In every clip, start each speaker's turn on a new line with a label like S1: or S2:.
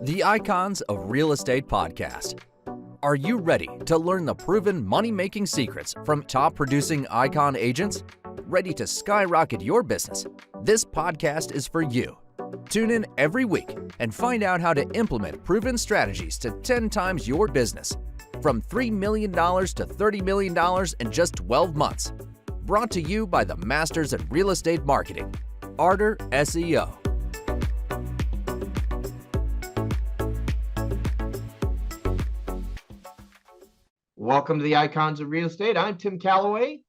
S1: The Icons of Real Estate Podcast. Are you ready to learn the proven money-making secrets from top-producing Icon agents? Ready to skyrocket your business? This podcast is for you. Tune in every week and find out how to implement proven strategies to 10 times your business, from $3 million to $30 million in just 12 months. Brought to you by the Masters at Real Estate Marketing, Ardor SEO.
S2: Welcome to the Icons of Real Estate. I'm Tim Calloway.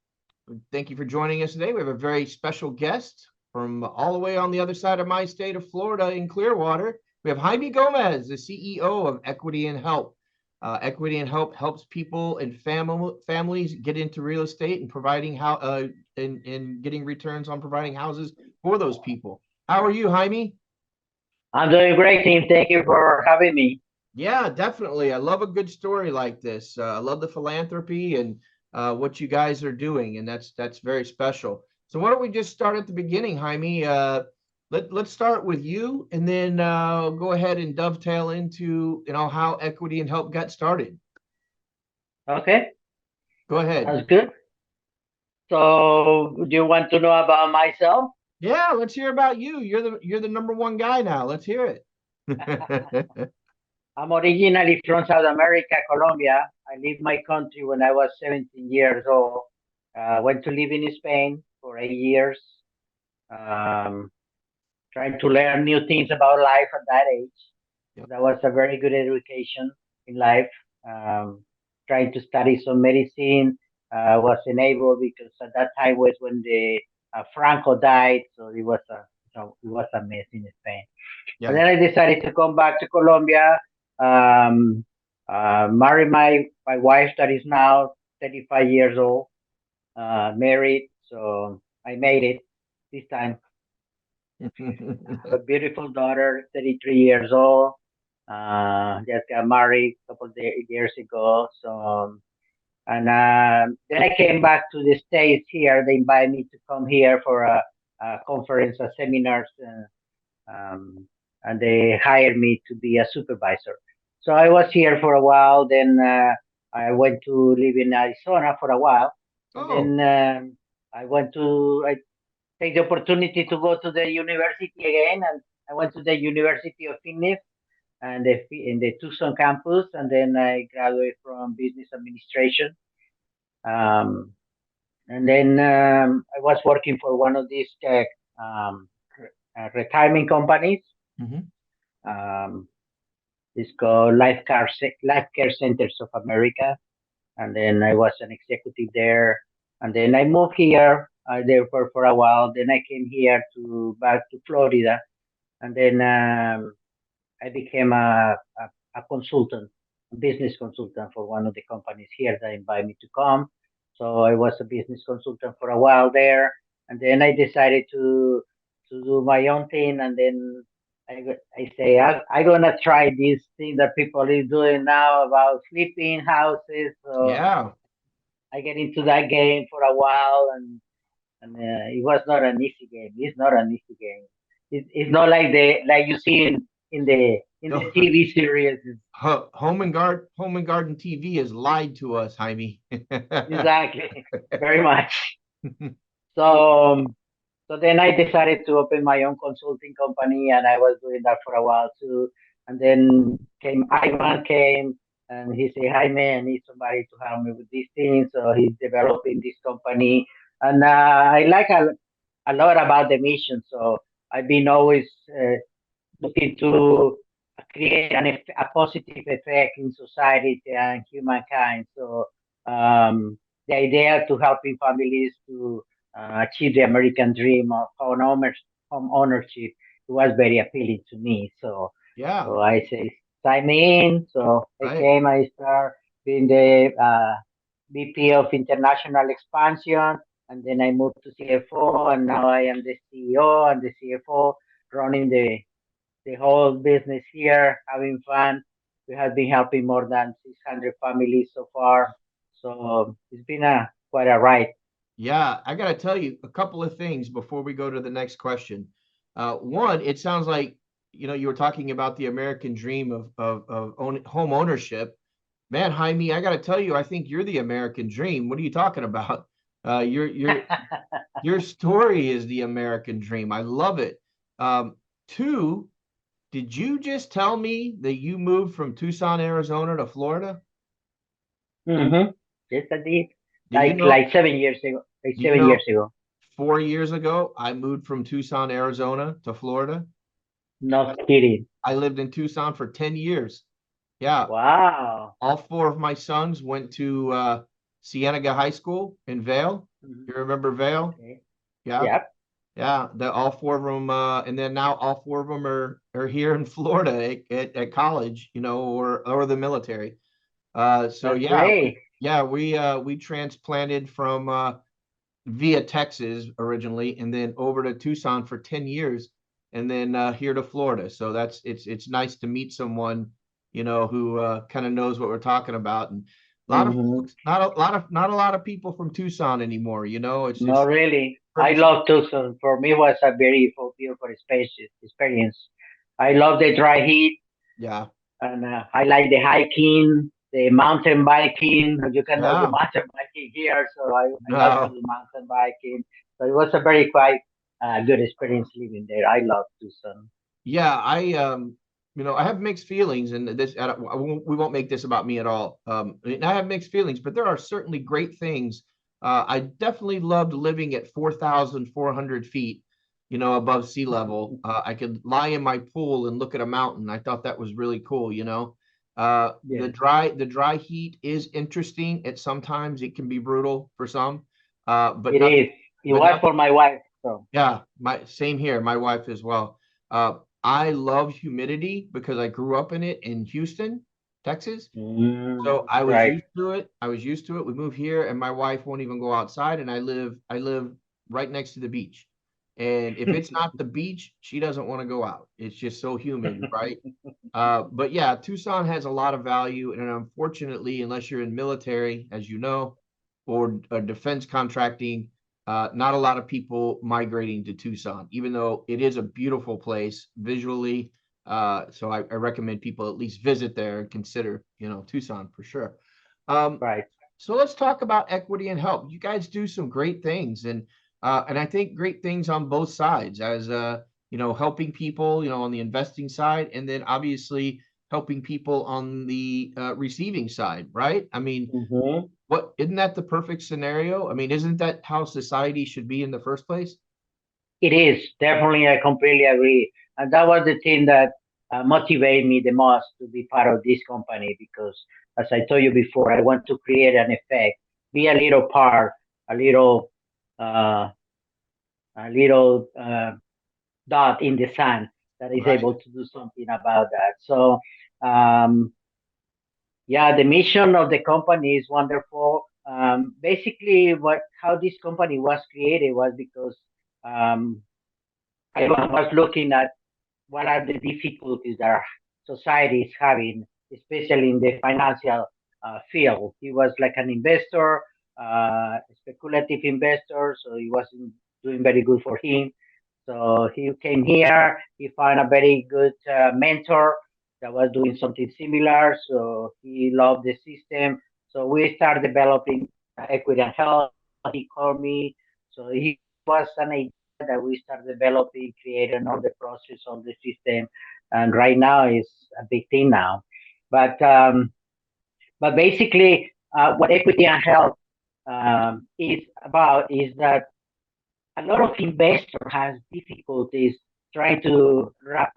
S2: Thank you for joining us today. We have a very special guest from all the way on the other side of my state of Florida in Clearwater. We have Jaime Gomez, the CEO of Equity and Help. Equity and Help helps people and families get into real estate and providing and getting returns on providing houses for those people. How are you, Jaime?
S3: I'm doing great, Tim. Thank you for having me.
S2: Yeah, definitely. I love a good story like this. I love the philanthropy and what you guys are doing, and that's very special. So why don't we just start at the beginning, Jaime? Let's start with you, and then go ahead and dovetail into how Equity and Help got started.
S3: Okay,
S2: Go ahead.
S3: that's good. So, do you want to know about myself?
S2: Yeah, let's hear about you. You're the number one guy now. Let's hear it.
S3: I'm originally from South America, Colombia. I left my country when I was 17 years old. Went to live in Spain for 8 years, um, trying to learn new things about life at that age.
S2: Yep.
S3: That was a very good education in life. Trying to study some medicine was enabled because at that time was when the Franco died, so it was a mess in Spain.
S2: Yeah.
S3: And then I decided to come back to Colombia, um, marry my wife that is now 35 years old, married. So I made it this time. I have a beautiful daughter, 33 years old. Just got married a couple of years ago. So, and then I came back to the States here. They invited me to come here for a conference, a seminars, and they hired me to be a supervisor. So I was here for a while. Then I went to live in Arizona for a while. And then I take the opportunity to go to the university again, and I went to the University of Phoenix and in the Tucson campus, and then I graduated from business administration. Um, and then I was working for one of these um, retirement companies.
S2: Mhm.
S3: Um, it's called Life Care Centers of America, and then I was an executive there. And then I moved here, there for a while. Then I came here back to Florida, and then I became a consultant, a business consultant for one of the companies here that invited me to come. So I was a business consultant for a while there, and then I decided to do my own thing, and then I say I gonna try this thing that people is doing now about flipping houses. So
S2: Yeah.
S3: I get into that game for a while, and it was not an easy game. It's not an easy game. It's not like you see in the
S2: No.
S3: TV series.
S2: Home and Garden TV has lied to us, Jaime.
S3: Exactly, very much. So so then I decided to open my own consulting company, and I was doing that for a while too. And then Ivan came, and he said, "Jaime, I need somebody to help me with these things." So he's developing this company, and I like a lot about the mission. So I've been always looking to create a positive effect in society and humankind. So the idea to helping families to achieve the American dream of home ownership was very appealing to me. So
S2: Yeah.
S3: so I say sign me in. So
S2: Right.
S3: I start being the VP of International Expansion, and then I moved to CFO, and now I am the CEO and the CFO running the whole business here, having fun. We have been helping more than 600 families so far. So it's been quite a ride.
S2: Yeah, I got to tell you a couple of things before we go to the next question. One, it sounds like you were talking about the American dream of home ownership. Man, Jaime, I got to tell you, I think you're the American dream. What are you talking about? Your story is the American dream. I love it. Two, did you just tell me that you moved from Tucson, Arizona to Florida?
S3: Mm-hmm. Yes, I did.
S2: Do you know?
S3: Like 7 years ago. Like
S2: Do you
S3: 7 years
S2: know?
S3: ago.
S2: 4 years ago, I moved from Tucson, Arizona to Florida.
S3: No kidding.
S2: I lived in Tucson for 10 years. Yeah,
S3: Wow.
S2: all four of my sons went to Cienega High School in Vale.
S3: Mhm.
S2: You remember Vale?
S3: Okay.
S2: Yeah,
S3: Yep.
S2: yeah. All four of them, and then now all four of them are here in Florida at college, or the military. So
S3: That's
S2: yeah,
S3: great.
S2: we transplanted from via Texas originally, and then over to Tucson for 10 years, and then here to Florida. So it's nice to meet someone, who kind of knows what we're talking about. And a lot of
S3: Mm-hmm.
S2: folks, not a lot of people from Tucson anymore.
S3: No,
S2: It's
S3: really. I
S2: pretty.
S3: love Tucson. For me, was a very beautiful experience. I love the dry heat,
S2: Yeah,
S3: and I like the hiking, the mountain biking. You cannot do
S2: yeah.
S3: mountain biking here, so I love to
S2: No,
S3: do mountain biking. So it was a very quite good experience living there. I love Tucson.
S2: yeah. I have mixed feelings, and we won't make this about me at all. I have mixed feelings, but there are certainly great things. I definitely loved living at 4,400 feet, above sea level. I could lie in my pool and look at a mountain. I thought that was really cool. The
S3: Yes,
S2: dry heat is interesting. Sometimes it can be brutal for some, but
S3: it
S2: nothing,
S3: is. It
S2: but
S3: was
S2: nothing.
S3: for my wife. So.
S2: Yeah, my same here, my wife as well. I love humidity because I grew up in it in Houston, Texas. So I was
S3: Right.
S2: used to it. I was used to it. We moved here and my wife won't even go outside, and I live right next to the beach. And if it's not the beach, she doesn't want to go out. It's just so humid, right? But yeah, Tucson has a lot of value, and unfortunately, unless you're in military, as you know, or defense contracting, not a lot of people migrating to Tucson, even though it is a beautiful place visually. So I recommend people at least visit there and consider, Tucson for sure. Um,
S3: Right.
S2: so let's talk about equity and help. You guys do some great things, and I think great things on both sides, as helping people, on the investing side, and then obviously helping people on the receiving side, right? I mean,
S3: Mm-hmm.
S2: what isn't that the perfect scenario? I mean, isn't that how society should be in the first place?
S3: It is definitely. I completely agree, and that was the thing that motivated me the most to be part of this company because, as I told you before, I want to create an effect, be a little part, a little, uh, a little dot in the sun that is
S2: Right.
S3: able to do something about that. So, um, yeah, the mission of the company is wonderful. Basically, what how this company was created was because um, I was looking at what are the difficulties that our society is having, especially in the financial field. He was like an investor, speculative investor, so he wasn't doing very good for him. So he came here, he found a very good mentor that was doing something similar, so he loved the system. So we started developing equity and health. He called me, so he was an idea that we started developing, creating all the process, all the system, and right now is a big thing now. But basically, what equity and health is about is that a lot of investors has difficulties trying to wrap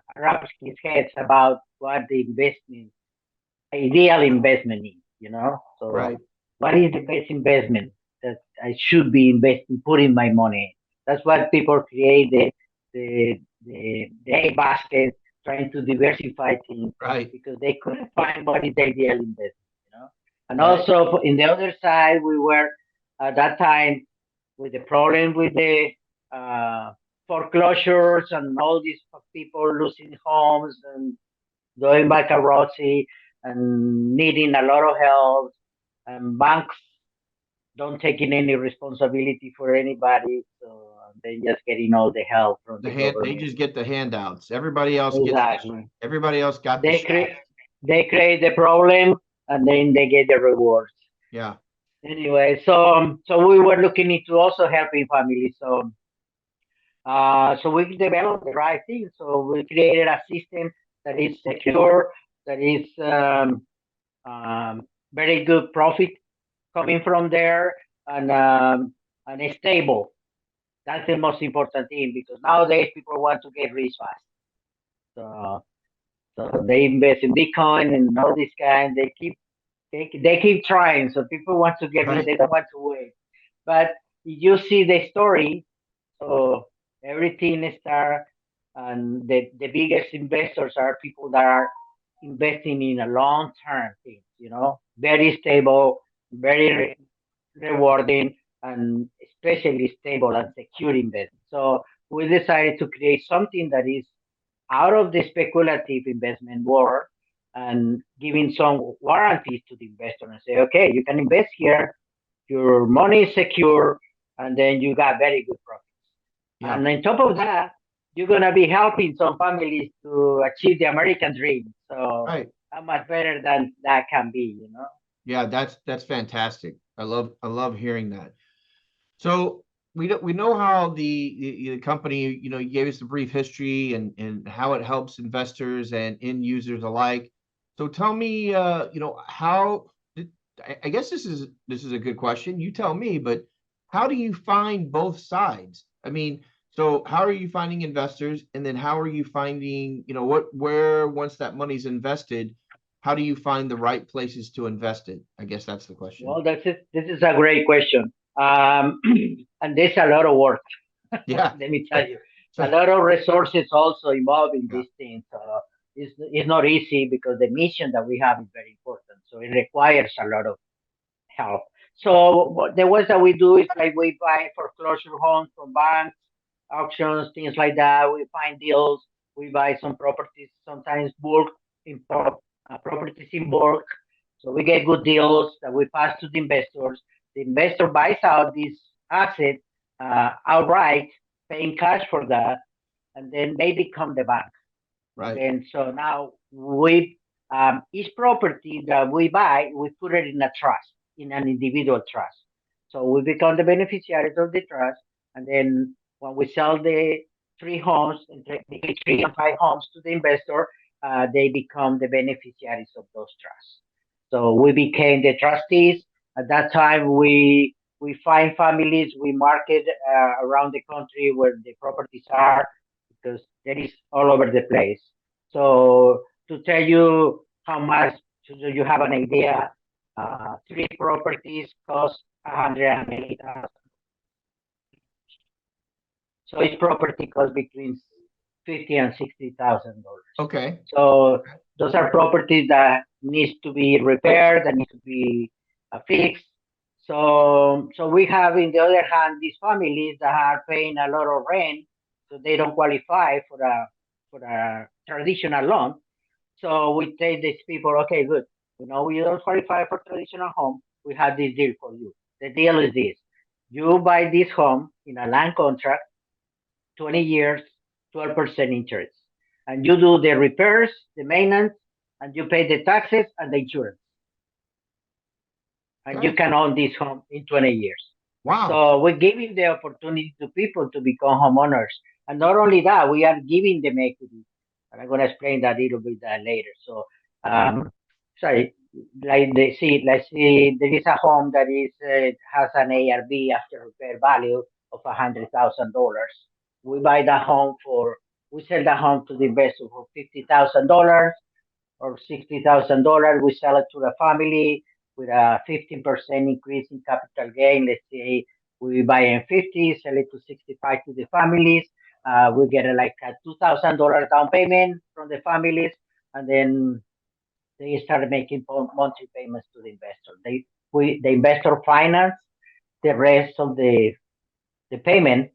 S3: his heads about what the investment, ideal investment is. So
S2: Right.
S3: what is the best investment that I should be investing, putting my money in? That's what people create the egg basket, trying to diversify things
S2: Right.
S3: because they couldn't find what is the ideal investment. And
S2: Right.
S3: also in the other side, we were at that time with the problem with the uh, foreclosures and all these people losing homes and going bankruptcy and needing a lot of help, and banks don't taking any responsibility for anybody. So They're just getting all the help from the
S2: They
S3: government.
S2: just get the handouts. Everybody else
S3: Exactly.
S2: got the
S3: They
S2: shot.
S3: create the problem, and then they get the rewards.
S2: Yeah.
S3: Anyway, so we were looking into also helping families. So we developed the right thing. So we created a system that is secure, that is very good profit coming from there, and stable. That's the most important thing, because nowadays people want to get rich fast. So so they invest in Bitcoin and all this kind. They keep trying. So people want to get rich.
S2: Right.
S3: They don't want to wait. But if you see the story, so everything start, and the biggest investors are people that are investing in a long term things. Very stable, very rewarding, and especially stable and secure investment. So we decided to create something that is out of the speculative investment world, and giving some warranties to the investor and say, okay, you can invest here, your money is secure, and then you got very good profits.
S2: Yeah.
S3: And on top of that, you're gonna be helping some families to achieve the American dream. So
S2: Right.
S3: how much better than that can be?
S2: Yeah, that's fantastic. I love hearing that. So we know how the company, you gave us the brief history and how it helps investors and end users alike. So tell me, how I guess this is a good question. You tell me, but how do you find both sides? I mean, so how are you finding investors, and then how are you finding, where once that money's invested, how do you find the right places to invest it? I guess that's the question.
S3: Well, that's it. This is a great question. And there's a lot of work.
S2: Yeah.
S3: Let me tell you, a lot of resources also involved in
S2: Yeah.
S3: these things. It's not easy, because the mission that we have is very important. So it requires a lot of help. So the ways that we do is like we buy foreclosure homes from banks, auctions, things like that. We find deals. We buy some properties, sometimes bulk in properties in bulk. So we get good deals that we pass to the investors. The investor buys out this asset outright, paying cash for that, and then they become the bank. And
S2: Right.
S3: then so now each property that we buy, we put it in a trust, in an individual trust. So we become the beneficiaries of the trust, and then when we sell the three homes, and the 3 and 5 homes to the investor, they become the beneficiaries of those trusts. So we became the trustees. At that time, we find families, we market around the country where the properties are, because there is all over the place. So to tell you how much, so you have an idea, 3 properties cost 180,000. So each property costs between $50,000 and $60,000.
S2: Okay.
S3: So those are properties that needs to be repaired, that need to be fixed. So we have, in the other hand, these families that are paying a lot of rent, so they don't qualify for a traditional loan. So we tell these people, okay, good. You don't qualify for traditional home. We have this deal for you. The deal is this: you buy this home in a land contract, 20 years, 12% interest, and you do the repairs, the maintenance, and you pay the taxes and the insurance, and you
S2: Okay.
S3: can own this home in 20 years.
S2: Wow.
S3: So we're giving the opportunity to people to become homeowners. And not only that, we are giving them equity. And I'm going to explain that a little bit later. So, sorry, let's see, there is a home that has an ARV after repair value of $100,000. We sell that home to the investor for $50,000 or $60,000. We sell it to the family with a 15% increase in capital gain. Let's say we buy in 50, sell it to 65 to the families. We get like a $2,000 down payment from the families, and then they start making monthly payments to the investor. The investor finance the rest of the payment.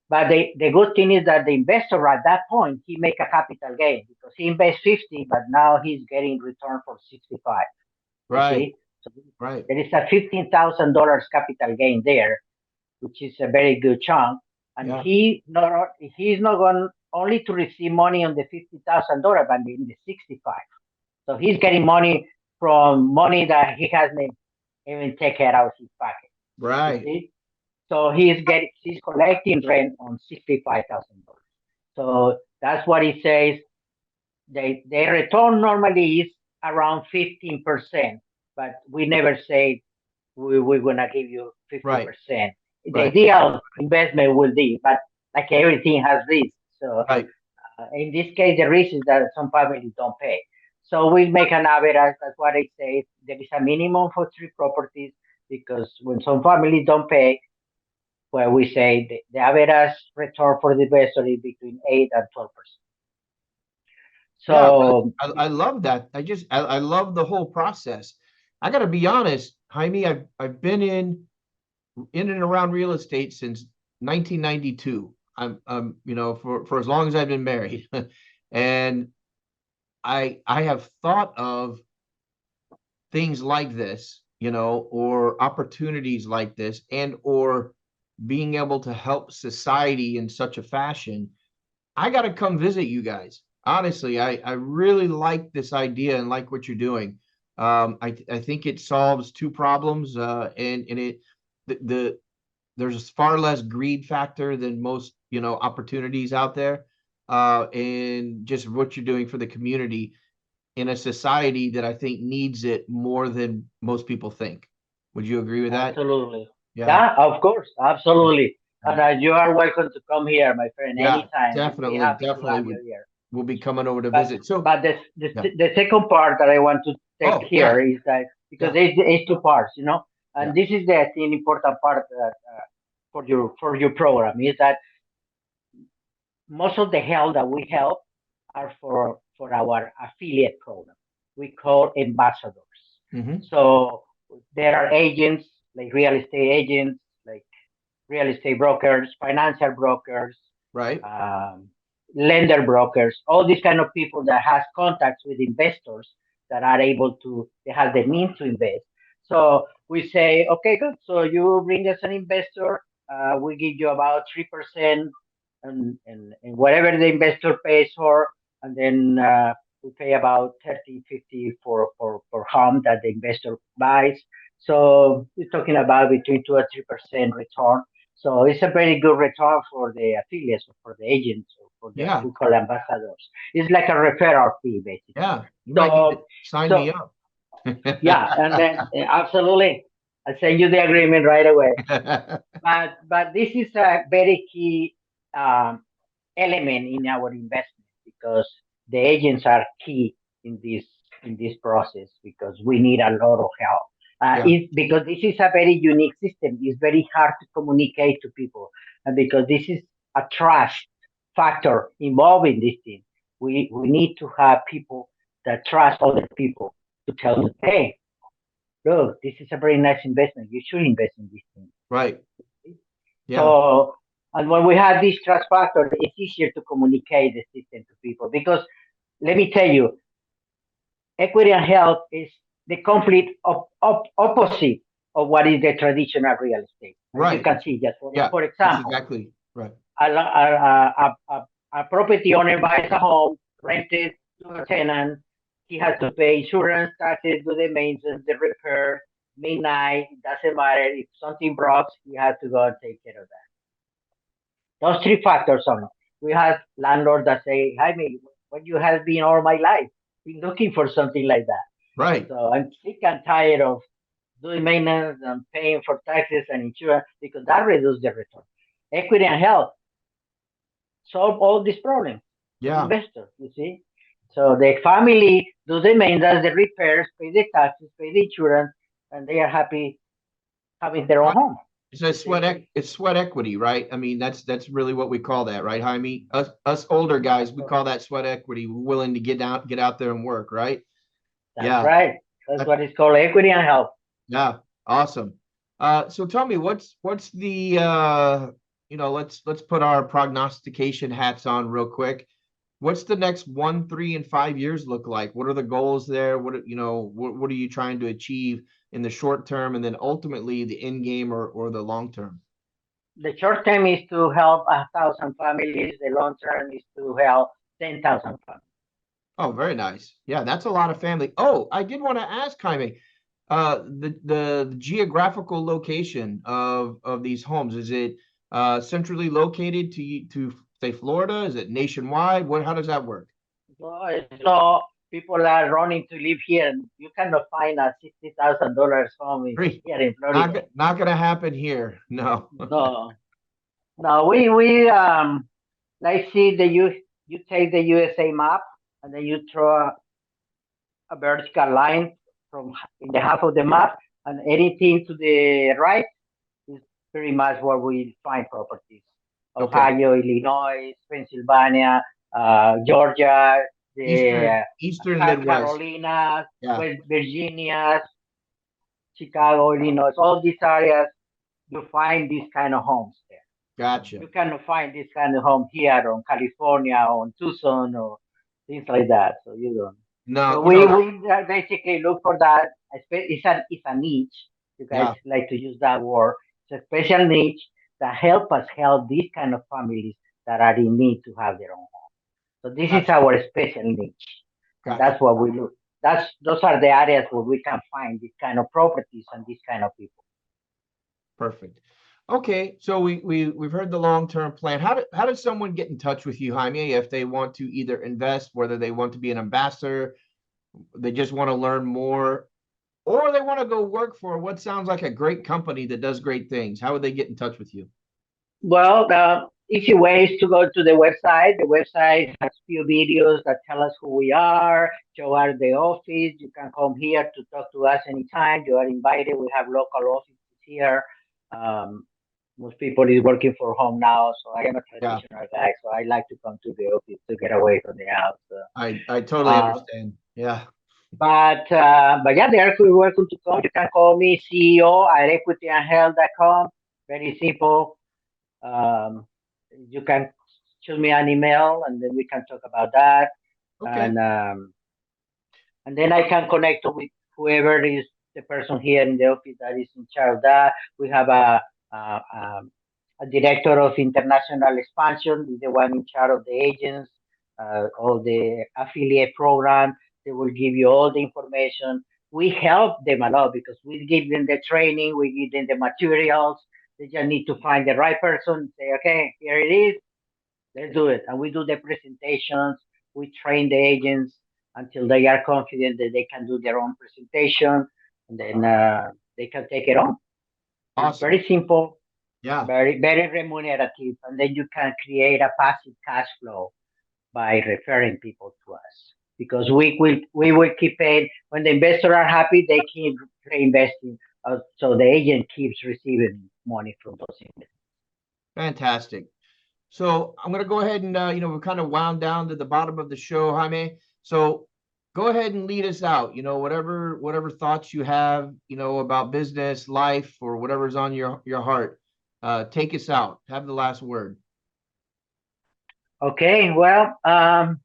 S3: But the good thing is that the investor at that point, he make a capital gain, because he invests 50, but now he's getting return for 65. You
S2: Right.
S3: see? So
S2: Right.
S3: there is a $15,000 capital gain there, which is a very good chunk. and
S2: Yeah.
S3: he's not going only to receive money on the $50,000, but in the 65. So he's getting money from money that he hasn't even taken out of his pocket. You
S2: Right.
S3: see, so he's collecting rent on $65,000. So that's what he says. Their return normally is around 15%, but we never say we're gonna give you
S2: Right.
S3: 50%. The
S2: Right.
S3: ideal investment will be, but like everything has risk. So
S2: Right.
S3: in this case, the risk is that some families don't pay. So we make an average. That's what I say. There is a minimum for 3 properties because when some families don't pay, well, we say the average return for the investor is between 8 and 12%.
S2: Yeah,
S3: So
S2: I love that. I love the whole process. I got to be honest, Jaime, I've been in and around real estate since 1992. I'm for as long as I've been married, and I have thought of things like this, or opportunities like this, and or being able to help society in such a fashion. I got to come visit you guys. Honestly, I really like this idea and like what you're doing. I think it solves two problems, and the there's far less greed factor than most opportunities out there, and just what you're doing for the community in a society that I think needs it more than most people think. Would you agree with that?
S3: absolutely,
S2: Yeah.
S3: yeah, of course, absolutely. And you are welcome to come here, my friend,
S2: Yeah,
S3: anytime. We'll be
S2: definitely,
S3: happy to
S2: definitely.
S3: have you here.
S2: We'll be coming over to
S3: But
S2: visit. So,
S3: but
S2: yeah.
S3: the second part that I want to take
S2: Oh, yeah,
S3: here is that because
S2: yeah,
S3: it's 2 parts,
S2: yeah.
S3: and this is the I think important part that, for your program is that most of the help that we help are for our affiliate program. We call ambassadors.
S2: Hmm.
S3: So there are agents like real estate agents, like real estate brokers, financial brokers,
S2: Right.
S3: um, lender brokers, all these kind of people that has contacts with investors that are able to, they have the means to invest. So we say, okay, good. So you bring us an investor, we give you about 3% and whatever the investor pays for, and then we pay about 30, 50 for home that the investor buys. So we're talking about between 2 or 3% return. So it's a very good return for the affiliates, or for the agents, or for the
S2: Yeah,
S3: we call ambassadors. It's like a referral fee, basically.
S2: yeah. You might need to
S3: So,
S2: sign me
S3: so
S2: up.
S3: yeah, and then absolutely, I'll send you the agreement right away. But this is a very key um, element in our investment because the agents are key in this process because we need a lot of help.
S2: Yeah,
S3: It's because this is a very unique system. It's very hard to communicate to people, and because this is a trust factor involved in this thing, we need to have people that trust other people to tell them, hey, look, this is a very nice investment. You should invest in this thing.
S2: right. Yeah,
S3: So, and when we have this trust factor, it's easier to communicate the system to people because let me tell you, equity and health is the complete opposite of what is the traditional real estate. As you
S2: right.
S3: can see, just
S2: Yeah,
S3: for
S2: that's
S3: example,
S2: exactly right.
S3: a property owner buys a home, rented to a tenant. He has to pay insurance, taxes, do the maintenance, the repair, midnight. It doesn't matter if something breaks, he has to go and take care of that. Those 3 factors on it. We have landlords that say, Jaime, what you have been all my life, been looking for something like that.
S2: Right.
S3: So I'm sick and tired of doing maintenance and paying for taxes and insurance because that reduces the return. Equity and health solve all these problems for the
S2: Yeah.
S3: investor, you see. So the family do the maintenance, the repairs, pay the taxes, pay the insurance, and they are happy having their own home.
S2: It's a
S3: You see?
S2: it's sweat equity, right? I mean, that's really what we call that, right, Jaime? Us older guys, we call that sweat equity. We're willing to get out there and work, right?
S3: That's
S2: Yeah.
S3: right. That's
S2: That-
S3: what it's called, equity and health.
S2: yeah. Awesome. So tell me, what's the let's put our prognostication hats on real quick. What's the next 1, 3, and 5 years look like? What are the goals there? What are you trying to achieve in the short term, and then ultimately the end game or the long term?
S3: The short term is to help 1,000 families. The long term is to help 10,000 families.
S2: Oh, very nice. Yeah, that's a lot of family. Oh, I did want to ask Jaime, the geographical location of these homes, is it centrally located to say Florida? Is it nationwide? How does that work?
S3: So people are running to live here. And you cannot find a $60,000 home
S2: Three.
S3: here in Florida.
S2: Not gonna happen here. No.
S3: No, no. We like see you take the USA map and then you draw a vertical line from in the half of the map, and anything to the right is pretty much where we find properties.
S2: Okay.
S3: Ohio, Illinois, Pennsylvania, Georgia, the
S2: Eastern
S3: South
S2: Midwest.
S3: Carolina,
S2: Yeah.
S3: West Virginia, Chicago, Illinois, all these areas, you find these kind of homes there.
S2: Gotcha.
S3: You cannot find this kind of home here on California, on Tucson, or things like that. So you don't.
S2: No,
S3: So we basically look for that. It's a niche. You guys
S2: yeah,
S3: like to use that word. It's a special niche that help these kind of families that are in need to have their own home. So this is
S2: gotcha,
S3: our special niche, and
S2: gotcha.
S3: that's what we look. Those are the areas where we can find this kind of properties and this kind of people.
S2: Perfect. Okay, so we've heard the long-term plan. How does someone get in touch with you, Jaime, if they want to either invest, whether they want to be an ambassador, they just want to learn more, or they want to go work for what sounds like a great company that does great things? How would they get in touch with you?
S3: Well, the easy way is to go to the website. The website has few videos that tell us who we are, show us the office. You can come here to talk to us anytime. You are invited. We have local offices here. Um, most people is working from home now, so I am a
S2: Yeah,
S3: traditional guy. So I like to come to the office to get away from the house.
S2: I totally
S3: Uh,
S2: understand. Yeah,
S3: but yeah, they are welcome to come. You can call me CEO at equityandhealth.com. Very simple. Um, you can shoot me an email, and then we can talk about that.
S2: okay,
S3: And and then I can connect with whoever is the person here in the office that is in charge of that. We have a, um, a director of international expansion, is the one in charge of the agents, all the affiliate program. They will give you all the information. We help them a lot because we give them the training, we give them the materials. They just need to find the right person. Say, okay, here it is. Let's do it. And we do the presentations. We train the agents until they are confident that they can do their own presentation, and then they can take it on. It's
S2: awesome.
S3: very simple,
S2: Yeah,
S3: very remunerative, and then you can create a passive cash flow by referring people to us. Because we will keep paying when the investors are happy, they keep reinvesting. So the agent keeps receiving money from those investors.
S2: fantastic. So I'm going to go ahead and, we're kind of wound down to the bottom of the show, Jaime. So go ahead and lead us out, whatever thoughts you have, about business, life, or whatever's on your heart. Take us out. Have the last word.
S3: Okay, well, I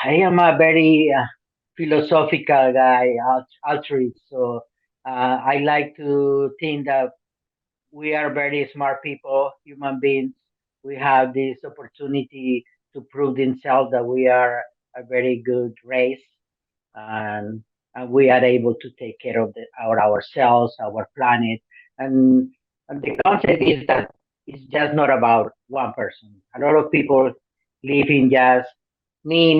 S3: am a very philosophical guy, altruist. So I like to think that we are very smart people, human beings. We have this opportunity to prove themselves that we are a very good race, and and we are able to take care of ourselves, our planet, and and the concept is that it's just not about one person. A lot of people live in just me,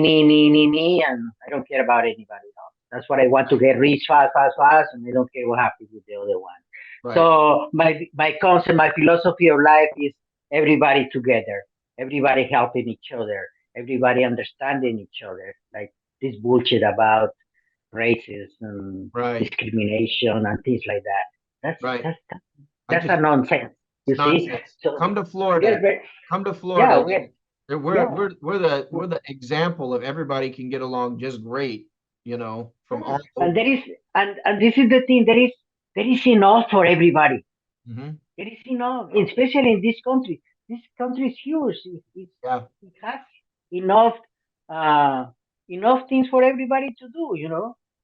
S3: and I don't care about anybody else. That's what I want to get rich fast, fast, fast, and I don't care what happens with the other one.
S2: Right.
S3: So my concept, my philosophy of life is everybody together, everybody helping each other, everybody understanding each other. Like this bullshit about races and
S2: Right.
S3: discrimination and things like that. That's
S2: Right.
S3: that's
S2: I
S3: that's
S2: just
S3: a nonsense. You see?
S2: nonsense.
S3: So
S2: Come to
S3: we're
S2: Florida.
S3: very,
S2: Come to
S3: yeah,
S2: Florida. We're
S3: yeah.
S2: we're we're the we're the example of everybody can get along just great, from
S3: Yeah.
S2: all
S3: And
S2: over.
S3: there is and this is the thing. There is enough for everybody.
S2: Hmm.
S3: There is enough, especially in this country. This country is huge.
S2: Yeah.
S3: It has enough uh, enough things for everybody to do.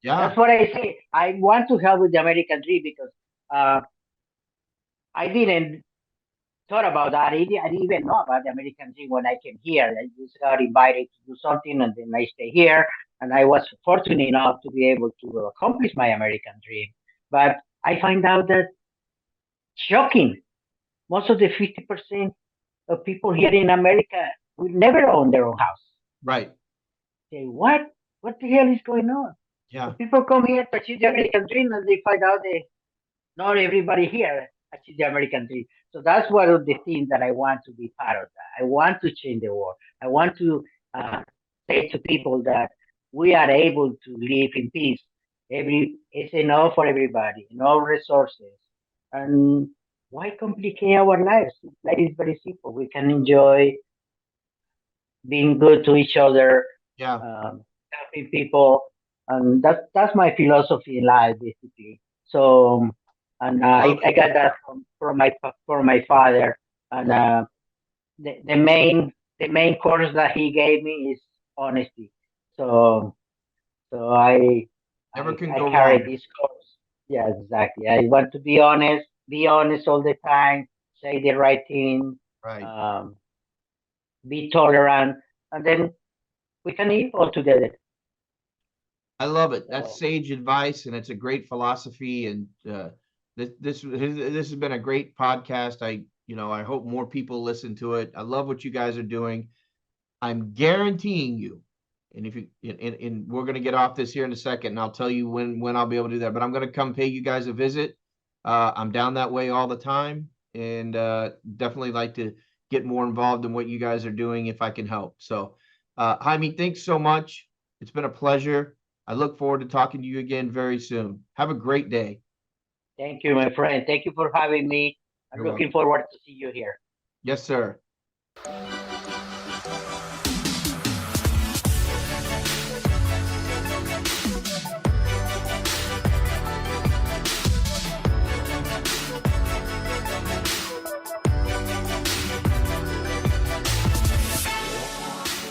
S2: Yeah.
S3: That's what I say. I want to help with the American dream because uh, I didn't thought about that. I didn't even know about the American dream when I came here. I just got invited to do something, and then I stay here. And I was fortunate enough to be able to accomplish my American dream. But I find out that shocking. Most of the 50% of people here in America will never own their own house.
S2: Right.
S3: Say, what? What the hell is going on?
S2: Yeah.
S3: So people come here to achieve the American dream, and they find out that not everybody here achieve the American dream. So that's one of the things that I want to be part of that. I want to change the world. I want to say to people that we are able to live in peace. It's enough for everybody, no resources. And why complicate our lives? Life is very simple. We can enjoy being good to each other,
S2: Yeah.
S3: helping people, and that's my philosophy in life, basically. So, and I got that from my father, and the main course that he gave me is honesty. So
S2: Never can
S3: I
S2: go
S3: carry
S2: wrong.
S3: this course. Yeah, exactly. I want to be honest all the time, say the right thing,
S2: Right.
S3: be tolerant, and then we can live all together.
S2: I love it. That's
S3: So,
S2: sage advice, and it's a great philosophy. And this has been a great podcast. I hope more people listen to it. I love what you guys are doing. I'm guaranteeing you, and if you and we're gonna get off this here in a second, and I'll tell you when I'll be able to do that. But I'm gonna come pay you guys a visit. I'm down that way all the time, and definitely like to get more involved in what you guys are doing if I can help. So, Jaime, thanks so much. It's been a pleasure. I look forward to talking to you again very soon. Have a great day.
S3: thank you, my friend. Thank you for having me. I'm
S2: You're
S3: looking
S2: welcome.
S3: forward to see you here.
S2: Yes, sir.